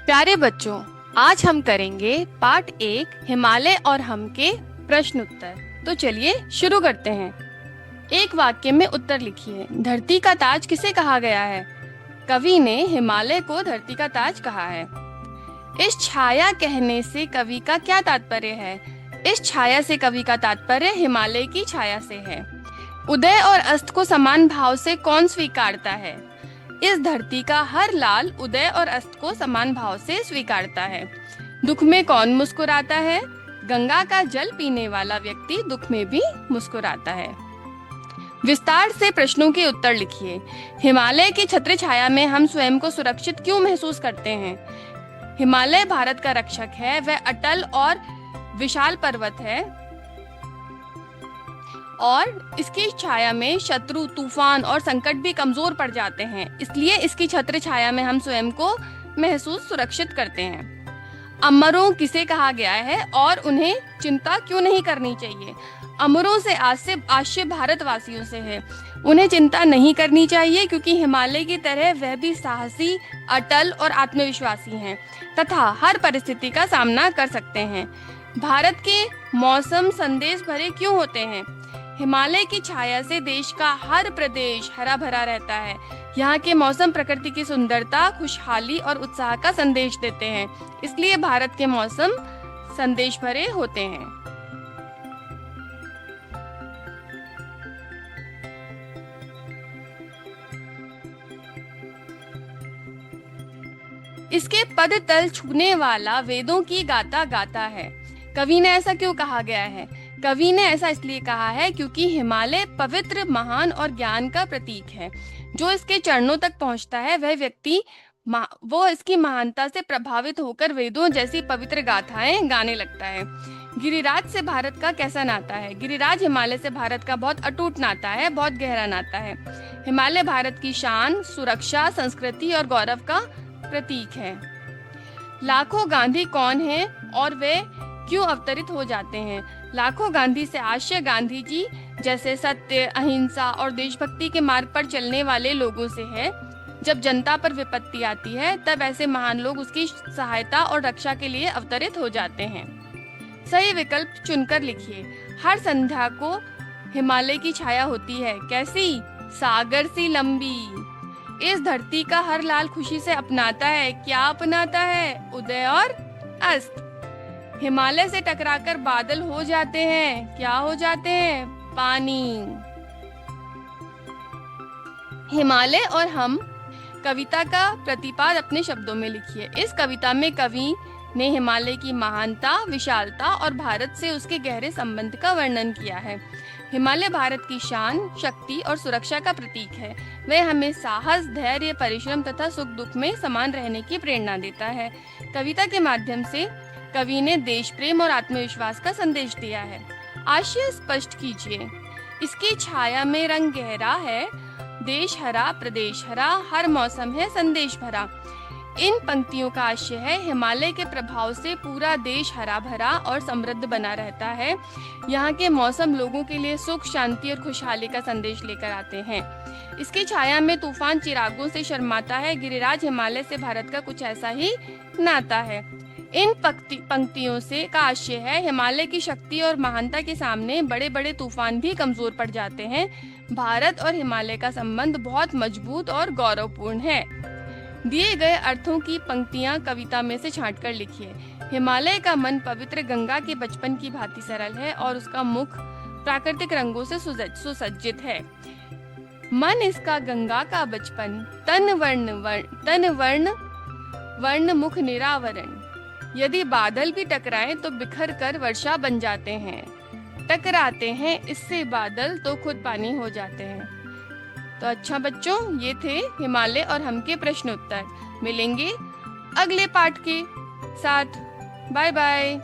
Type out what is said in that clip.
प्यारे बच्चों, आज हम करेंगे पार्ट 1 हिमालय और हम के प्रश्न उत्तर। तो चलिए शुरू करते हैं। एक वाक्य में उत्तर लिखिए। धरती का ताज किसे कहा गया है? कवि ने हिमालय को धरती का ताज कहा है। इस छाया कहने से कवि का क्या तात्पर्य है? इस छाया से कवि का तात्पर्य हिमालय की छाया से है। उदय और अस्त को समान भाव से कौन स्वीकारता है? इस धरती का हर लाल उदय और अस्त को समान भाव से स्वीकारता है। दुख में कौन मुस्कुराता है? गंगा का जल पीने वाला व्यक्ति दुख में भी मुस्कुराता है। विस्तार से प्रश्नों के उत्तर लिखिए। हिमालय की छत्र छाया में हम स्वयं को सुरक्षित क्यों महसूस करते हैं? हिमालय भारत का रक्षक है। वह अटल और विशाल पर्वत है और इसकी छाया में शत्रु, तूफान और संकट भी कमजोर पड़ जाते हैं। इसलिए इसकी छत्र छाया में हम स्वयं को महसूस सुरक्षित करते हैं। अमरों किसे कहा गया है और उन्हें चिंता क्यों नहीं करनी चाहिए? अमरों से आश्चर्य भारतवासियों से है। उन्हें चिंता नहीं करनी चाहिए क्योंकि हिमालय की तरह वह भी साहसी, अटल और आत्मविश्वासी हैं तथा हर परिस्थिति का सामना कर सकते हैं। भारत के मौसम संदेश भरे क्यों होते हैं? हिमालय की छाया से देश का हर प्रदेश हरा भरा रहता है। यहाँ के मौसम प्रकृति की सुंदरता, खुशहाली और उत्साह का संदेश देते हैं। इसलिए भारत के मौसम संदेश भरे होते हैं। इसके पद तल छूने वाला वेदों की गाता गाता है। कवि ने ऐसा क्यों कहा गया है? कवि ने ऐसा इसलिए कहा है क्योंकि हिमालय पवित्र, महान और ज्ञान का प्रतीक है। जो इसके चरणों तक पहुंचता है वह व्यक्ति वो इसकी महानता से प्रभावित होकर वेदों जैसी पवित्र गाथाएं गाने लगता है। गिरिराज से भारत का कैसा नाता है? गिरिराज हिमालय से भारत का बहुत अटूट नाता है, बहुत गहरा नाता है। हिमालय भारत की शान, सुरक्षा, संस्कृति और गौरव का प्रतीक है। लाखों गांधी कौन है और वे क्यों अवतरित हो जाते हैं? लाखों गांधी से आशय गांधी जी जैसे सत्य, अहिंसा और देशभक्ति के मार्ग पर चलने वाले लोगों से है। जब जनता पर विपत्ति आती है तब ऐसे महान लोग उसकी सहायता और रक्षा के लिए अवतरित हो जाते हैं। सही विकल्प चुनकर लिखिए। हर संध्या को हिमालय की छाया होती है। कैसी? सागर सी लंबी। इस धरती का हर लाल खुशी से अपनाता है। क्या अपनाता है? उदय और अस्त। हिमालय से टकराकर बादल हो जाते हैं। क्या हो जाते हैं? पानी। हिमालय और हम कविता का प्रतिपाद अपने शब्दों में लिखिए। इस कविता में कवि ने हिमालय की महानता, विशालता और भारत से उसके गहरे संबंध का वर्णन किया है। हिमालय भारत की शान, शक्ति और सुरक्षा का प्रतीक है। वह हमें साहस, धैर्य, परिश्रम तथा सुख दुख में समान रहने की प्रेरणा देता है। कविता के माध्यम से कवि ने देश प्रेम और आत्मविश्वास का संदेश दिया है। आशय स्पष्ट कीजिए। इसकी छाया में रंग गहरा है, देश हरा, प्रदेश हरा, हर मौसम है संदेश भरा। इन पंक्तियों का आशय है हिमालय के प्रभाव से पूरा देश हरा भरा और समृद्ध बना रहता है। यहाँ के मौसम लोगों के लिए सुख, शांति और खुशहाली का संदेश लेकर आते हैं। इसकी छाया में तूफान चिरागों से शर्माता है। गिरिराज हिमालय से भारत का कुछ ऐसा ही नाता है। इन पंक्तियों से का आशय है हिमालय की शक्ति और महानता के सामने बड़े बड़े तूफान भी कमजोर पड़ जाते हैं। भारत और हिमालय का संबंध बहुत मजबूत और गौरवपूर्ण है। दिए गए अर्थों की पंक्तियां कविता में से छांटकर लिखिए। हिमालय का मन पवित्र गंगा के बचपन की भांति सरल है और उसका मुख प्राकृतिक रंगों से सुसज्जित है। मन इसका गंगा का बचपन, तन वर्ण मुख निरावरण। यदि बादल भी टकराएं तो बिखर कर वर्षा बन जाते हैं। टकराते हैं इससे बादल तो खुद पानी हो जाते हैं। तो अच्छा बच्चों, ये थे हिमालय और हम के प्रश्न उत्तर। मिलेंगे अगले पाठ के साथ। Bye bye.